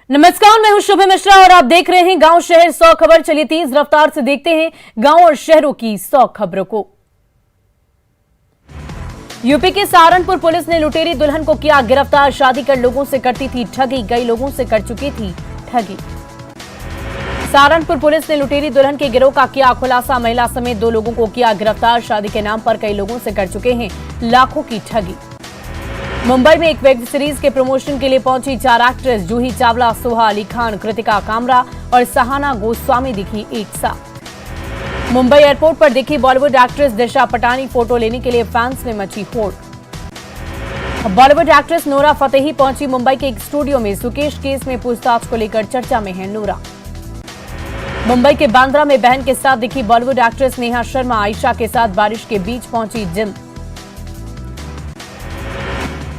नमस्कार, मैं हूं शुभ मिश्रा और आप देख रहे हैं गांव शहर 100 खबर। चलिए तेज रफ्तार से देखते हैं गांव और शहरों की 100 खबरों को। यूपी के सहारनपुर पुलिस ने लुटेरी दुल्हन को किया गिरफ्तार। शादी कर लोगों से करती थी ठगी, कई लोगों से कर चुकी थी ठगी। सहारनपुर पुलिस ने लुटेरी दुल्हन के गिरोह का किया खुलासा। महिला समेत 2 लोगों को किया गिरफ्तार। शादी के नाम पर कई लोगों से कर चुके हैं लाखों की ठगी। मुंबई में एक वेब सीरीज के प्रमोशन के लिए पहुंची 4 एक्ट्रेस जूही चावला, सोहा अली खान, कृतिका कामरा और सहाना गोस्वामी दिखी एक साथ। मुंबई एयरपोर्ट पर दिखी बॉलीवुड एक्ट्रेस दिशा पटानी। फोटो लेने के लिए फैंस में मची होड़। बॉलीवुड एक्ट्रेस नोरा फतेही पहुंची मुंबई के एक स्टूडियो में। सुकेश केस में पूछताछ को लेकर चर्चा में है नोरा। मुंबई के बांद्रा में बहन के साथ दिखी बॉलीवुड एक्ट्रेस नेहा शर्मा। आयशा के साथ बारिश के बीच पहुंची जिम।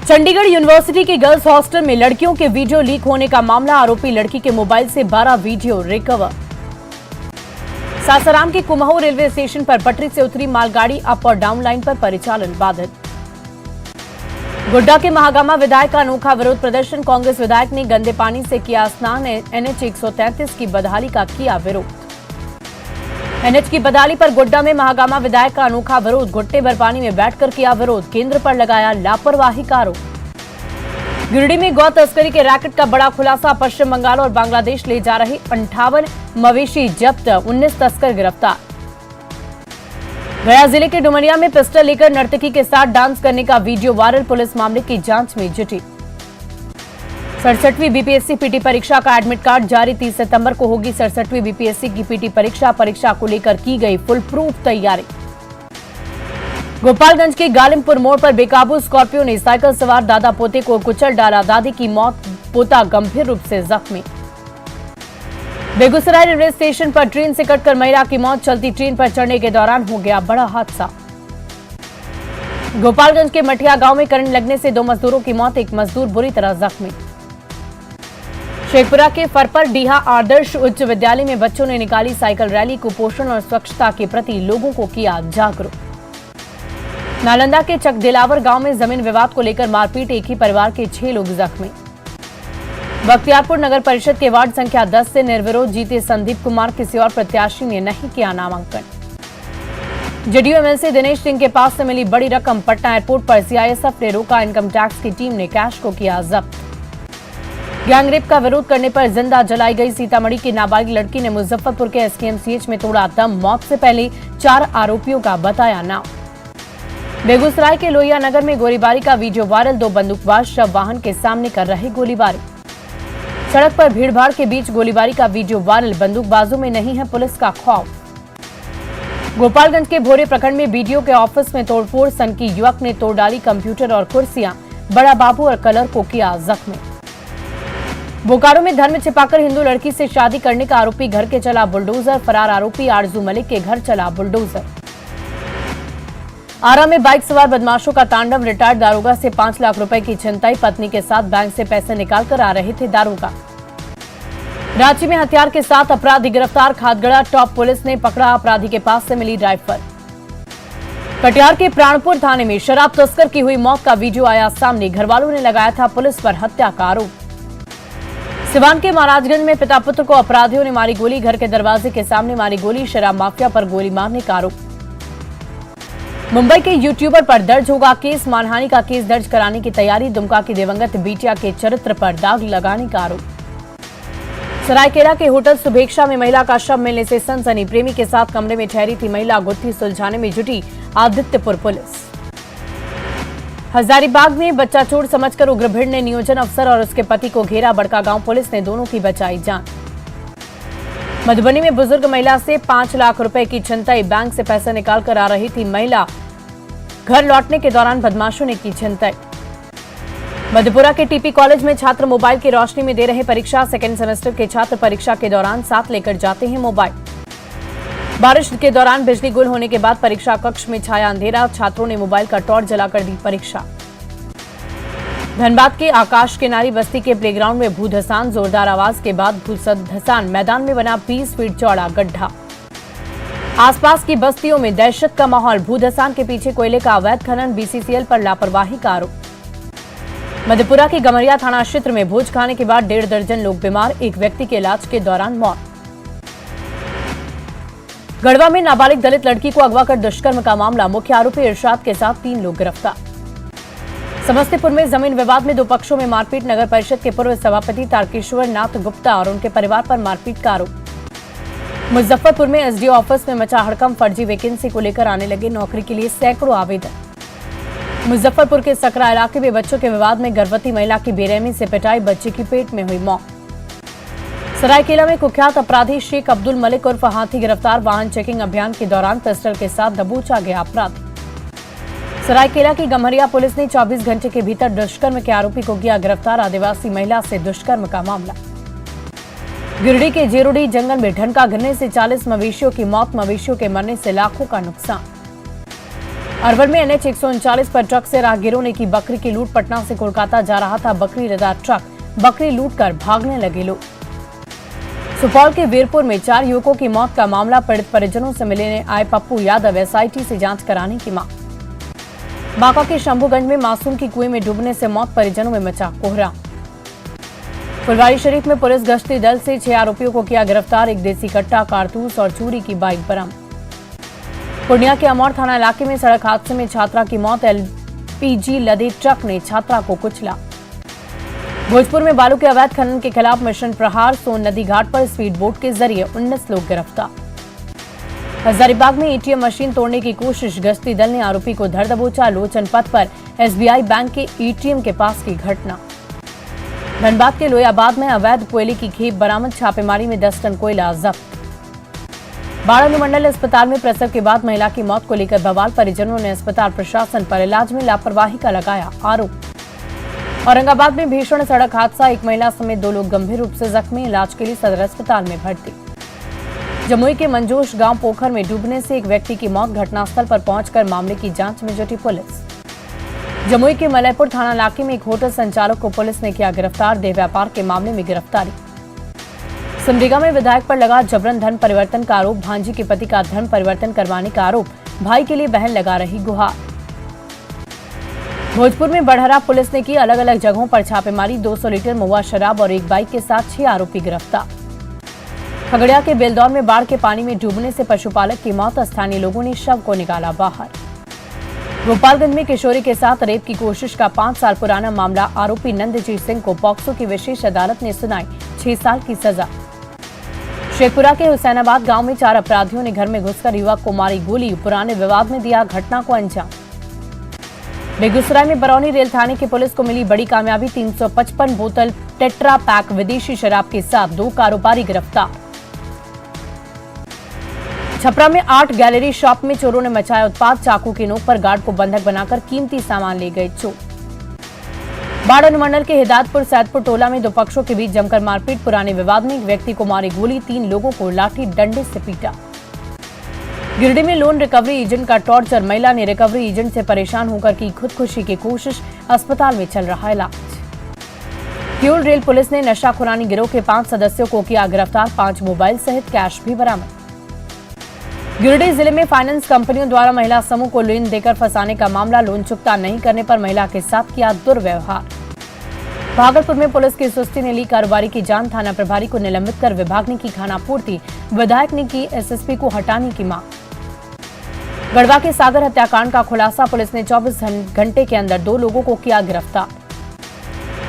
चंडीगढ़ यूनिवर्सिटी के गर्ल्स हॉस्टल में लड़कियों के वीडियो लीक होने का मामला। आरोपी लड़की के मोबाइल से 12 वीडियो रिकवर। सासाराम के कुमाऊं रेलवे स्टेशन पर पटरी से उतरी मालगाड़ी अप और डाउन लाइन पर परिचालन बाधित। गोड्डा के महागामा विधायक का अनोखा विरोध प्रदर्शन। कांग्रेस विधायक ने गंदे पानी से किया स्नान। एनएच 133 की बदहाली का किया विरोध। एनएच की बदहाली पर गोड्डा में महागामा विधायक का अनोखा विरोध। घुट्टे भर पानी में बैठकर किया विरोध। केंद्र पर लगाया लापरवाही का आरोप। गिरिडीह में गौ तस्करी के रैकेट का बड़ा खुलासा। पश्चिम बंगाल और बांग्लादेश ले जा रहे 58 मवेशी जब्त, 19 तस्कर गिरफ्तार। गया जिले के डुमरिया में पिस्टल लेकर नर्तकी के साथ डांस करने का वीडियो वायरल। पुलिस मामले की जांच में जुटी। 67वीं बीपीएससी पीटी परीक्षा का एडमिट कार्ड जारी। 30 सितंबर को होगी 67वीं बीपीएससी की पीटी परीक्षा। परीक्षा को लेकर की गई फुल प्रूफ तैयारी। गोपालगंज के गालिमपुर मोड़ पर बेकाबू स्कॉर्पियो ने साइकिल सवार दादा पोते को कुचल डाला। दादी की मौत, पोता गंभीर रूप से जख्मी। बेगूसराय रेलवे स्टेशन पर ट्रेन से कटकर महिला की मौत। चलती ट्रेन पर चढ़ने के दौरान हो गया बड़ा हादसा। गोपालगंज के मठिया गांव में करंट लगने से 2 मजदूरों की मौत, एक मजदूर बुरी तरह जख्मी। शेखपुरा के फरपर डीहा आदर्श उच्च विद्यालय में बच्चों ने निकाली साइकिल रैली। कुपोषण और स्वच्छता के प्रति लोगों को किया जागरूक। नालंदा के चकदिलावर गांव में जमीन विवाद को लेकर मारपीट, एक ही परिवार के 6 लोग जख्मी। बख्तियारपुर नगर परिषद के वार्ड संख्या 10 से निर्विरोध जीते संदीप कुमार। किसी और प्रत्याशी ने नहीं किया नामांकन। जेडीयू एमएलसी दिनेश सिंह के पास से मिली बड़ी रकम। पटना एयरपोर्ट पर सीआईएसएफ ने रोका। इनकम टैक्स की टीम ने कैश को किया जब्त। गैंगरेप का विरोध करने पर जिंदा जलाई गई। सीतामढ़ी की नाबालिग लड़की ने मुजफ्फरपुर के एसकेएमसीएच में तोड़ा दम। मौत से पहले 4 आरोपियों का बताया नाम। बेगूसराय के लोहिया नगर में गोलीबारी का वीडियो वायरल। 2 बंदूकबाज शव वाहन के सामने कर रहे गोलीबारी। सड़क पर भीड़भाड़ के बीच गोलीबारी का वीडियो वायरल। बंदूकबाजों में नहीं है पुलिस का खौफ। गोपालगंज के भोरे प्रखंड में बीडीओ के ऑफिस में तोड़फोड़। सनकी युवक ने तोड़ डाली कंप्यूटर और कुर्सियां। बड़ा बाबू और कलर को किया जख्मी। बोकारो में धर्म छिपाकर हिंदू लड़की से शादी करने का आरोपी घर के चला बुलडोजर। फरार आरोपी आरजू मलिक के घर चला बुलडोजर। आरा में बाइक सवार बदमाशों का तांडव। रिटायर्ड दारोगा से 5 लाख रुपए की छिनताई। पत्नी के साथ बैंक से पैसे निकालकर आ रहे थे दारोगा। रांची में हथियार के साथ अपराधी गिरफ्तार। खादगड़ा टॉप पुलिस ने पकड़ा। अपराधी के पास से मिली राइफल। कटिहार के प्राणपुर थाने में शराब तस्कर की हुई मौत का वीडियो आया सामने। घरवालों ने लगाया था पुलिस पर हत्या का आरोप। सिवान के महाराजगंज में पिता पुत्र को अपराधियों ने मारी गोली। घर के दरवाजे के सामने मारी गोली। शराब माफिया पर गोली मारने का आरोप। मुंबई के यूट्यूबर पर दर्ज होगा केस। मानहानि का केस दर्ज कराने की तैयारी। दुमका की दिवंगत बिटिया के चरित्र पर दाग लगाने का आरोप। सरायकेला के होटल सुभेक्षा में महिला का शव मिलने से सनसनी। प्रेमी के साथ कमरे में ठहरी थी महिला। गुत्थी सुलझाने में जुटी आदित्यपुर पुलिस। हजारीबाग में बच्चा चोर समझकर उग्र भीड़ ने नियोजन अफसर और उसके पति को घेरा। बड़का गांव पुलिस ने दोनों की बचाई जान। मधुबनी में बुजुर्ग महिला से 5 लाख रुपए की छिनताई। बैंक से पैसा निकालकर आ रही थी महिला। घर लौटने के दौरान बदमाशों ने की छिनताई। मधेपुरा के टीपी कॉलेज में छात्र मोबाइल की रोशनी में दे रहे परीक्षा। सेकेंड सेमेस्टर के छात्र परीक्षा के दौरान साथ लेकर जाते हैं मोबाइल। बारिश के दौरान बिजली गुल होने के बाद परीक्षा कक्ष में छाया अंधेरा। छात्रों ने मोबाइल का टॉर्च जलाकर दी परीक्षा। धनबाद के आकाश किनारी बस्ती के प्लेग्राउंड में भूधसान। जोरदार आवाज के बाद भूधसान। मैदान में बना 20 फीट चौड़ा गड्ढा। आसपास की बस्तियों में दहशत का माहौल। भूधसान के पीछे कोयले का अवैध खनन। बीसीसीएल पर लापरवाही का आरोप। मधेपुरा के गमरिया थाना क्षेत्र में भोज खाने के बाद 1.5 दर्जन लोग बीमार, एक व्यक्ति के इलाज के दौरान मौत। गढ़वा में नाबालिग दलित लड़की को अगवा कर दुष्कर्म का मामला, मुख्य आरोपी इरशाद के साथ 3 लोग गिरफ्तार। समस्तीपुर में जमीन विवाद में 2 पक्षों में मारपीट, नगर परिषद के पूर्व सभापति तारकेश्वर नाथ गुप्ता और उनके परिवार पर मारपीट का आरोप। मुजफ्फरपुर में एसडीओ ऑफिस में मचा हड़कंप, फर्जी वैकेंसी को लेकर आने लगे नौकरी के लिए सैकड़ों आवेदन। मुजफ्फरपुर के सकरा इलाके में बच्चों के विवाद में गर्भवती महिला की बेरहमी से पिटाई, बच्चे की पेट में हुई मौत। सरायकेला में कुख्यात अपराधी शेख अब्दुल मलिक उर्फ हाथी गिरफ्तार, वाहन चेकिंग अभियान के दौरान पिस्टल के साथ दबोचा गया अपराधी। सरायकेला की गम्हरिया पुलिस ने 24 घंटे के भीतर दुष्कर्म के आरोपी को किया गिरफ्तार, आदिवासी महिला से दुष्कर्म का मामला। गिरिडीह के जेरोडी जंगल में ढनका गिरने से 40 मवेशियों की मौत, मवेशियों के मरने से लाखों का नुकसान। अरवल में NH 139 पर ट्रक से राहगीरों ने की बकरी की लूट, पटना से कोलकाता जा रहा था बकरी लदा ट्रक, बकरी लूट कर भागने लगे लोग। सुपौल के वीरपुर में 4 युवकों की मौत का मामला, पीड़ित परिजनों से मिलने आए पप्पू यादव, SIT से जांच कराने की मांग। बांका के शंभूगंज में मासूम की कुएं में डूबने से मौत, परिजनों में मचा कोहराम। फुलवारी शरीफ में पुलिस गश्ती दल से 6 आरोपियों को किया गिरफ्तार, एक देसी कट्टा, कारतूस और चोरी की बाइक बरामद। पूर्णिया के अमौर थाना इलाके में सड़क हादसे में छात्रा की मौत, LPG लदे ट्रक ने छात्रा को कुचला। भोजपुर में बालू के अवैध खनन के खिलाफ मिशन प्रहार, सोन नदी घाट पर स्पीड बोट के जरिए 19 लोग गिरफ्तार। हजारीबाग में ATM मशीन तोड़ने की कोशिश, गश्ती दल ने आरोपी को धर दबोचा, लोचन पथ पर SBI बैंक के ATM के पास की घटना। धनबाद के लोयाबाद में अवैध कोयले की खेप बरामद, छापेमारी में 10 टन कोयला जब्त। बाढ़ अनुमंडल अस्पताल में प्रसव के बाद महिला की मौत को लेकर बवाल, परिजनों ने अस्पताल प्रशासन पर इलाज में लापरवाही का लगाया आरोप। औरंगाबाद में भीषण सड़क हादसा, एक महिला समेत 2 लोग गंभीर रूप से जख्मी, इलाज के लिए सदर अस्पताल में भर्ती। जमुई के मंजोश गांव पोखर में डूबने से एक व्यक्ति की मौत, घटनास्थल पर पहुंचकर मामले की जांच में जुटी पुलिस। जमुई के मलयपुर थाना इलाके में एक होटल संचालक को पुलिस ने किया गिरफ्तार, देह व्यापार के मामले में गिरफ्तारी। सिमडेगा में विधायक पर लगा जबरन धन परिवर्तन का आरोप, भांजी के पति का धन परिवर्तन करवाने का आरोप, भाई के लिए बहन लगा रही गुहार। भोजपुर में बड़हरा पुलिस ने की अलग अलग जगहों पर छापेमारी, 200 लीटर महुआ शराब और एक बाइक के साथ 6 आरोपी गिरफ्तार। खगड़िया के बेलदौर में बाढ़ के पानी में डूबने से पशुपालक की मौत, स्थानीय लोगों ने शव को निकाला बाहर। गोपालगंज में किशोरी के साथ रेप की कोशिश का 5 साल पुराना मामला, आरोपी नंदजीत सिंह को पॉक्सो की विशेष अदालत ने सुनाई 6 साल की सजा। शेखपुरा के हुसैनाबाद गांव में 4 अपराधियों ने घर में घुसकर युवक को मारी गोली, पुराने विवाद में दिया घटना को अंजाम। बेगूसराय में बरौनी रेल थाने की पुलिस को मिली बड़ी कामयाबी, 355 बोतल टेट्रा पैक विदेशी शराब के साथ 2 कारोबारी गिरफ्तार। छपरा में 8 गैलरी शॉप में चोरों ने मचाया उत्पात, चाकू की नोक पर गार्ड को बंधक बनाकर कीमती सामान ले गए चोर। बाढ़ अनुमंडल के हिदायतपुर सैदपुर टोला में 2 पक्षों के बीच जमकर मारपीट, पुराने विवाद में एक व्यक्ति को मारी गोली, 3 लोगों को लाठी डंडे से पीटा। गिरिडीह में लोन रिकवरी एजेंट का टॉर्चर, महिला ने रिकवरी एजेंट से परेशान होकर की खुदकुशी की कोशिश, अस्पताल में चल रहा इलाज। किऊल रेल पुलिस ने नशाखुरानी गिरोह के 5 सदस्यों को किया गिरफ्तार, 5 मोबाइल सहित कैश भी बरामद। गिरिडीह जिले में फाइनेंस कंपनियों द्वारा महिला समूह को लोन देकर फंसाने का मामला, लोन चुकता नहीं करने पर महिला के साथ किया दुर्व्यवहार। भागलपुर में पुलिस की सुस्ती ने ली कारोबारी की जान, थाना प्रभारी को निलंबित कर विभाग ने की खानापूर्ति, विधायक ने की SSP को हटाने की मांग। गढ़वा के सागर हत्याकांड का खुलासा, पुलिस ने 24 घंटे के अंदर 2 लोगों को किया गिरफ्तार।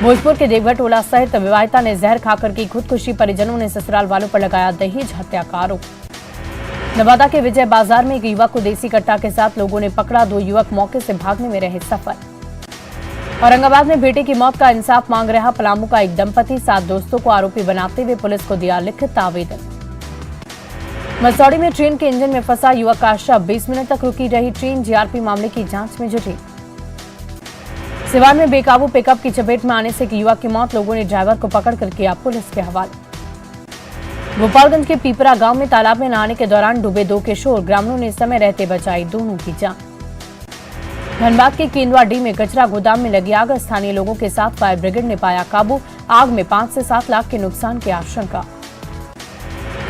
भोजपुर के देवघर टोला सहित विवाहिता ने जहर खाकर की खुदकुशी, परिजनों ने ससुराल वालों पर लगाया दहेज हत्या का आरोप। नवादा के विजय बाजार में एक युवक को देसी कट्टा के साथ लोगों ने पकड़ा, 2 युवक मौके से भागने में रहे सफल। औरंगाबाद में बेटे की मौत का इंसाफ मांग रहा पलामू का एक दंपति, 7 दोस्तों को आरोपी बनाते हुए पुलिस को दिया लिखित आवेदन। मसौड़ी में ट्रेन के इंजन में फंसा युवक का शव, 20 मिनट तक रुकी रही ट्रेन, GRP मामले की जांच में जुटी। सिवान में बेकाबू पिकअप की चपेट में आने से एक युवक की मौत, लोगों ने ड्राइवर को पकड़कर किया पुलिस के हवाले। गोपालगंज के पीपरा गांव में तालाब में नहाने के दौरान डूबे 2 किशोर, ग्रामीणों ने समय रहते बचाई दोनों की जान। धनबाद के केंदुआडीह में कचरा गोदाम में लगी आग, स्थानीय लोगों के साथ फायर ब्रिगेड ने पाया काबू, आग में 5 से 7 लाख के नुकसान की आशंका।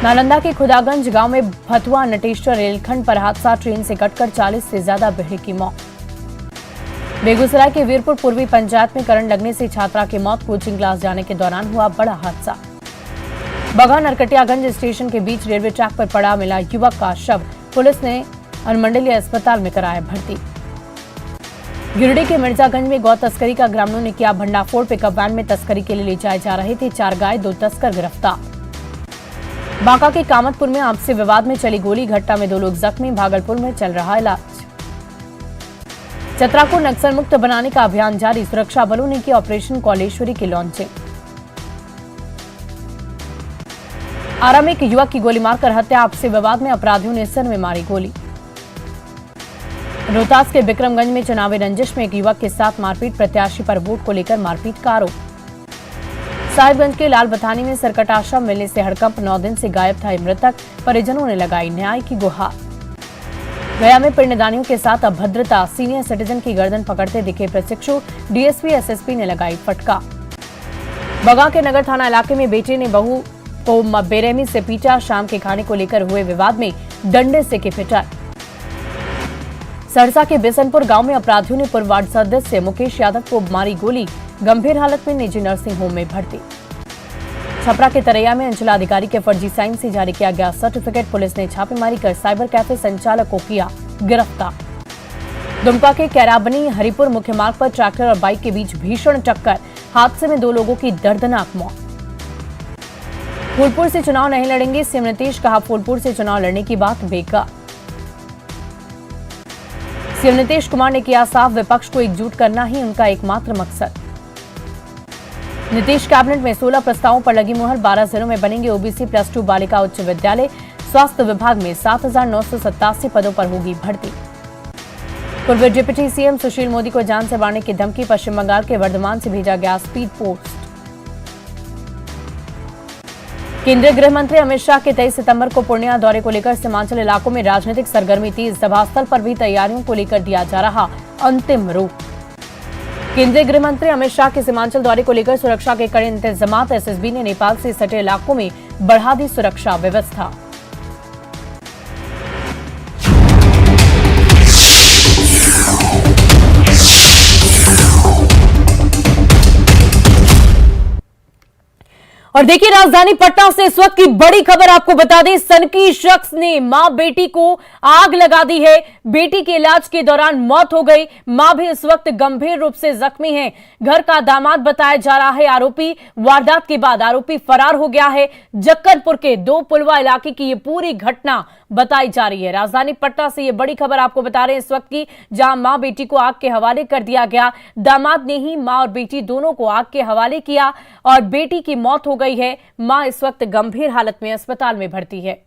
नालंदा के खुदागंज गांव में भथुआ नटेश्वर रेलखंड पर हादसा, ट्रेन से कटकर 40 से ज्यादा भेड़ की मौत। बेगूसराय के वीरपुर पूर्वी पंचायत में करंट लगने से छात्रा की मौत। कोचिंग क्लास जाने के दौरान हुआ बड़ा हादसा। बगहा नरकटियागंज स्टेशन के बीच रेलवे ट्रैक पर पड़ा मिला युवक का शव। पुलिस ने अनुमंडलीय अस्पताल में कराया भर्ती। गिरिडीह के मिर्जागंज में गौ तस्करी का ग्रामीणों ने किया भंडाफोड़। पिकअप वैन में तस्करी के लिए ले जाए जा रहे थे 4 गाय, 2 तस्कर गिरफ्तार। बांका के कामतपुर में आपसी विवाद में चली गोली, घटना में 2 लोग जख्मी। भागलपुर में चल रहा इलाज। चतरा को नक्सल मुक्त बनाने का अभियान जारी। सुरक्षा बलों ने की ऑपरेशन कौलेश्वरी की लॉन्चिंग। आरा में एक युवक की गोली मारकर हत्या। आपसी विवाद में अपराधियों ने सिर में मारी गोली। रोहतास के बिक्रमगंज में चुनावी रंजिश में एक युवक के साथ मारपीट। प्रत्याशी पर वोट को लेकर मारपीट का आरोप। साहिबगंज के लाल बथानी में सरकट आश्रम मिलने से हड़कंप। 9 दिन से गायब था मृतक। परिजनों ने लगाई न्याय की गुहार। गया में पिंडदानियों के साथ अभद्रता। सीनियर सिटीजन की गर्दन पकड़ते दिखे प्रशिक्षु। डीएसपी एसएसपी ने लगाई फटका। बगहा के नगर थाना इलाके में बेटे ने बहू को बेरहमी से पीटा। शाम के खाने को लेकर हुए विवाद में डंडे से की पिटाई। सरसा के बिसनपुर गांव में अपराधियों ने पूर्व वार्ड सदस्य मुकेश यादव को मारी गोली। गंभीर हालत में निजी नर्सिंग होम में भर्ती। छपरा के तरैया में अंचलाधिकारी के फर्जी साइन से जारी किया गया सर्टिफिकेट। पुलिस ने छापेमारी कर साइबर कैफे संचालक को किया गिरफ्तार। दुमका के कैराबनी हरिपुर मुख्य मार्ग पर ट्रैक्टर और बाइक के बीच भीषण टक्कर। हादसे में 2 लोगों की दर्दनाक मौत। फूलपुर से चुनाव नहीं लड़ेंगे सीएम नीतीश, कहा फूलपुर से चुनाव लड़ने की बात बेकार। सीएम नीतीश कुमार ने किया साफ, विपक्ष को एकजुट करना ही उनका एकमात्र मकसद। नीतीश कैबिनेट में 16 प्रस्तावों पर लगी मुहर। 12 जिलों में बनेंगे ओबीसी +2 बालिका उच्च विद्यालय। स्वास्थ्य विभाग में 7,987 पदों पर होगी भर्ती। पूर्व डिप्टी सीएम सुशील मोदी को जान से मारने की धमकी। पश्चिम बंगाल के वर्धमान से भेजा गया स्पीड पोस्ट। केंद्रीय गृह मंत्री अमित शाह के 23 सितंबर को पूर्णिया दौरे को लेकर सीमांचल इलाकों में राजनीतिक सरगर्मी तेज। सभास्थल पर भी तैयारियों को लेकर दिया जा रहा अंतिम रूप। केंद्रीय गृह मंत्री अमित शाह के सीमांचल दौरे को लेकर सुरक्षा के कड़े इंतजाम। एसएसबी ने नेपाल से सटे इलाकों में बढ़ा दी सुरक्षा व्यवस्था। और देखिए राजधानी पटना से इस वक्त की बड़ी खबर आपको बता दें। सनकी शख्स ने मां बेटी को आग लगा दी है। बेटी के इलाज के दौरान मौत हो गई। मां भी इस वक्त गंभीर रूप से जख्मी है। घर का दामाद बताया जा रहा है आरोपी। वारदात के बाद आरोपी फरार हो गया है। जक्कनपुर के 2 पुलवा इलाके की ये पूरी घटना बताई जा रही है। राजधानी पटना से ये बड़ी खबर आपको बता रहे हैं इस वक्त की, जहां मां बेटी को आग के हवाले कर दिया गया। दामाद ने ही मां और बेटी दोनों को आग के हवाले किया और बेटी की मौत हो गई है। मां इस वक्त गंभीर हालत में अस्पताल में भर्ती है।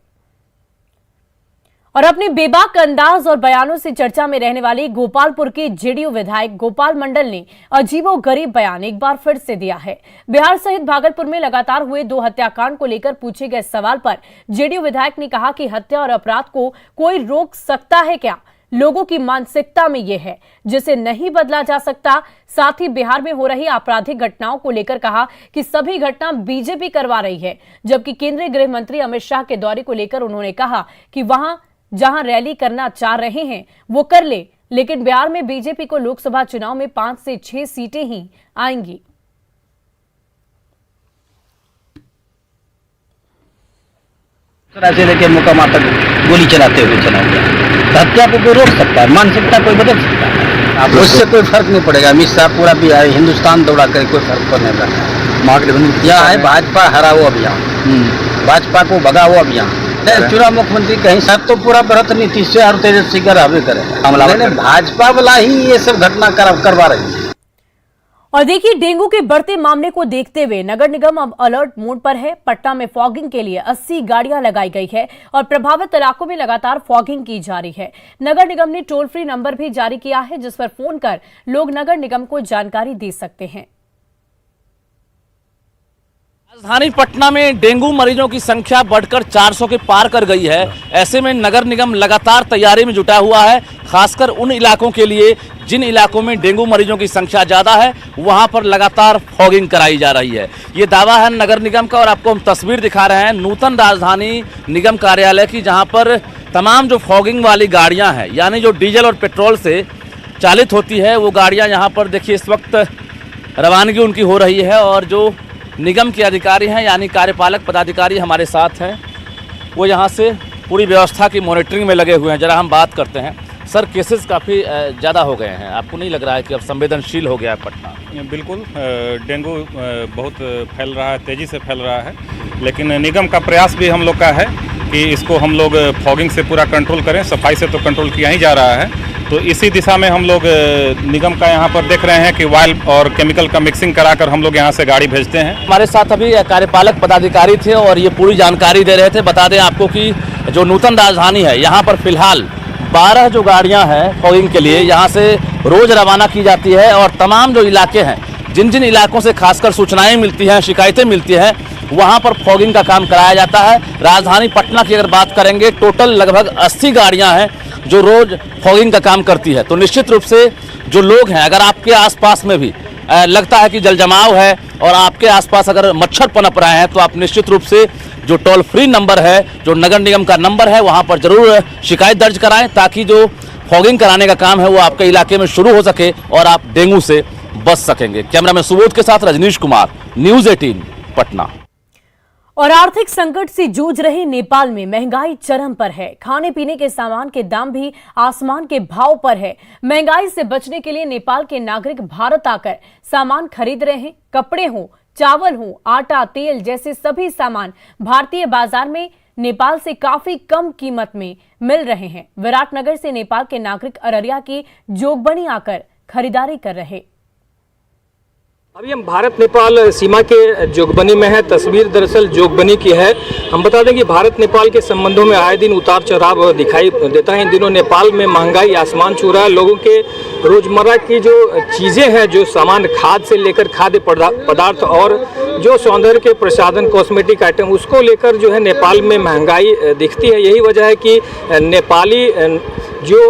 और अपने बेबाक अंदाज और बयानों से चर्चा में रहने वाले गोपालपुर के जेडीयू विधायक गोपाल मंडल ने अजीबोगरीब बयान एक बार फिर से दिया है। बिहार सहित भागलपुर में लगातार हुए 2 हत्याकांड को लेकर पूछे गए सवाल पर जेडीयू विधायक ने कहा कि हत्या और अपराध को कोई रोक सकता है क्या? लोगों की मानसिकता में यह है जिसे नहीं बदला जा सकता। साथ ही बिहार में हो रही आपराधिक घटनाओं को लेकर कहा कि सभी घटना बीजेपी करवा रही है, जबकि केंद्रीय गृह मंत्री अमित शाह के दौरे को लेकर उन्होंने कहा कि वहां जहां रैली करना चाह रहे हैं वो कर ले, लेकिन बिहार में बीजेपी को लोकसभा चुनाव में 5 से 6 सीटें ही आएंगी। से लेकर मुकामा तक गोली चलाते हुए चला गया। हत्या को कोई रोक सकता है, मानसिकता कोई बदल सकता है। उससे कोई फर्क नहीं पड़ेगा। अमित शाह पूरा भी आए, हिंदुस्तान दौड़ा कर कोई फर्क पड़ने लगा। यह है भाजपा हराओ अभियान, भाजपा को भगाओ अभियान। चुनाव मुख्यमंत्री कहीं साहब तो पूरा बृहत नीतीश से और तेजस्वी का रहबे करे। भाजपा वाला ही ये सब घटना करवा रही है। और देखिए डेंगू के बढ़ते मामले को देखते हुए नगर निगम अब अलर्ट मोड पर है। पटना में फॉगिंग के लिए 80 गाड़ियां लगाई गई है और प्रभावित इलाकों में लगातार फॉगिंग की जा रही है। नगर निगम ने टोल फ्री नंबर भी जारी किया है जिस पर फोन कर लोग नगर निगम को जानकारी दे सकते हैं। राजधानी पटना में डेंगू मरीजों की संख्या बढ़कर 400 के पार कर गई है। ऐसे में नगर निगम लगातार तैयारी में जुटा हुआ है, खासकर उन इलाकों के लिए जिन इलाकों में डेंगू मरीजों की संख्या ज़्यादा है वहां पर लगातार फॉगिंग कराई जा रही है। ये दावा है नगर निगम का और आपको हम तस्वीर दिखा रहे हैं नूतन राजधानी निगम कार्यालय की, जहां पर तमाम जो फॉगिंग वाली गाड़ियां हैं यानी जो डीजल और पेट्रोल से चालित होती है वो गाड़ियां यहाँ पर देखिए इस वक्त रवानगी उनकी हो रही है। और जो निगम के अधिकारी हैं यानी कार्यपालक पदाधिकारी हमारे साथ हैं, वो यहाँ से पूरी व्यवस्था की मॉनिटरिंग में लगे हुए हैं। जरा हम बात करते हैं। सर, केसेस काफ़ी ज़्यादा हो गए हैं, आपको नहीं लग रहा है कि अब संवेदनशील हो गया है पटना? बिल्कुल, डेंगू बहुत फैल रहा है, तेज़ी से फैल रहा है, लेकिन निगम का प्रयास भी हम लोग का है कि इसको हम लोग फॉगिंग से पूरा कंट्रोल करें। सफाई से तो कंट्रोल किया ही जा रहा है, तो इसी दिशा में हम लोग निगम का यहाँ पर देख रहे हैं कि ऑयल और केमिकल का मिक्सिंग कराकर हम लोग यहाँ से गाड़ी भेजते हैं। हमारे साथ अभी कार्यपालक पदाधिकारी थे और ये पूरी जानकारी दे रहे थे। बता दें आपको कि जो नूतन राजधानी है यहाँ पर फिलहाल 12 जो गाड़ियाँ हैं फॉगिंग के लिए यहाँ से रोज़ रवाना की जाती है। और तमाम जो इलाके हैं, जिन जिन इलाकों से खासकर सूचनाएं मिलती हैं, शिकायतें मिलती हैं, वहाँ पर फॉगिंग का काम कराया जाता है। राजधानी पटना की अगर बात करेंगे, टोटल लगभग 80 गाड़ियाँ हैं जो रोज़ फॉगिंग का काम करती है। तो निश्चित रूप से जो लोग हैं, अगर आपके आसपास में भी लगता है कि जल जमाव है और आपके आसपास अगर मच्छर पनप रहे हैं, तो आप निश्चित रूप से जो टोल फ्री नंबर है, जो नगर निगम का नंबर है, वहाँ पर जरूर शिकायत दर्ज कराएं, ताकि जो फॉगिंग कराने का काम है वो आपके इलाके में शुरू हो सके और आप डेंगू से बच सकेंगे। कैमरामैन सुबोध के साथ रजनीश कुमार, न्यूज़ 18 पटना। और आर्थिक संकट से जूझ रहे नेपाल में महंगाई चरम पर है। खाने पीने के सामान के दाम भी आसमान के भाव पर है। महंगाई से बचने के लिए नेपाल के नागरिक भारत आकर सामान खरीद रहे हैं। कपड़े हों, चावल हों, आटा, तेल जैसे सभी सामान भारतीय बाजार में नेपाल से काफी कम कीमत में मिल रहे हैं। विराटनगर से नेपाल के नागरिक अररिया की जोगबनी आकर खरीदारी कर रहे। अभी हम भारत नेपाल सीमा के जोगबनी में है। तस्वीर दरअसल जोगबनी की है। हम बता दें कि भारत नेपाल के संबंधों में आए दिन उतार चढ़ाव दिखाई देता है। इन दिनों नेपाल में महंगाई आसमान छू रहा है। लोगों के रोजमर्रा की जो चीज़ें हैं, जो सामान खाद से लेकर खाद्य पदार्थ और जो सौंदर्य के प्रसाधन कॉस्मेटिक आइटम, उसको लेकर जो है नेपाल में महंगाई दिखती है। यही वजह है कि नेपाली जो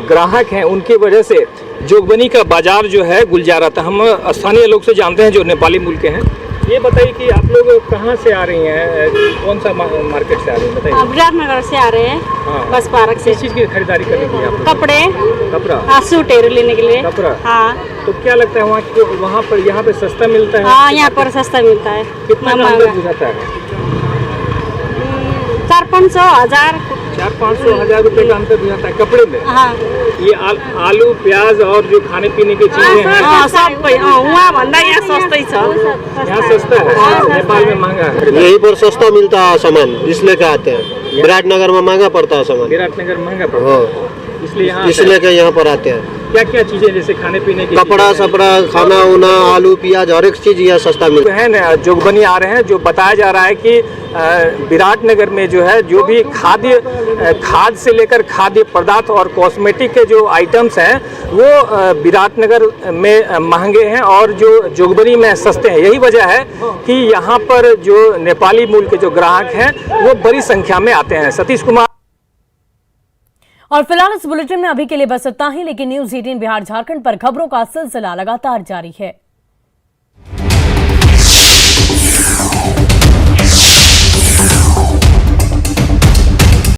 ग्राहक हैं उनकी वजह से जोगबनी का बाजार जो है गुलजारा था। हम स्थानीय लोग से जानते हैं जो नेपाली मूल के हैं। ये बताइए कि आप लोग कहाँ से आ रही हैं, कौन सा मार्केट से आ रही हैं, बताइए। विराटनगर से आ रहे हैं। हाँ। बस पार्क से। किस चीज़ की खरीदारी करने के लिए आप लोग? कपड़े, कपड़ा, हाँ, सूट लेने के लिए। कपड़ा, हाँ। तो क्या लगता है वहाँ पर यहाँ पे सस्ता मिलता है? हाँ, यहाँ पर सस्ता मिलता है। कितना अंदर बुझाता है? 400-500 1000 400-500 1000 रुपये का अंतर बुझाता है कपड़े में। हाँ। ये आलू, प्याज और जो खाने पीने की चीजें हैं, हाँ, सब वहाँ भन्दा यहाँ सस्तै छ। यहाँ सस्ता है, नेपाल में महंगा है। यहीं पर सस्ता मिलता है सामान, इसलिए के आते हैं। विराटनगर में महंगा पड़ता है सामान। विराटनगर महंगा पड़ता है, इसलिए के यहाँ पर आते हैं। क्या क्या चीजें जैसे खाने पीने की, कपड़ा सपड़ा, खाना उना, आलू प्याज, हर एक चीज यहाँ सस्ता मिलता है ना। जोगबनी आ रहे हैं, जो बताया जा रहा है कि विराटनगर में जो है जो भी खाद से लेकर खाद्य पदार्थ और कॉस्मेटिक के जो आइटम्स हैं वो विराटनगर में महंगे हैं और जो जोगबनी में सस्ते हैं। यही वजह है कि यहाँ पर जो नेपाली मूल के जो ग्राहक हैं वो बड़ी संख्या में आते हैं। सतीश कुमार। और फिलहाल इस बुलेटिन में अभी के लिए बस इतना ही, लेकिन न्यूज़ 18 बिहार झारखंड पर खबरों का सिलसिला लगातार जारी है।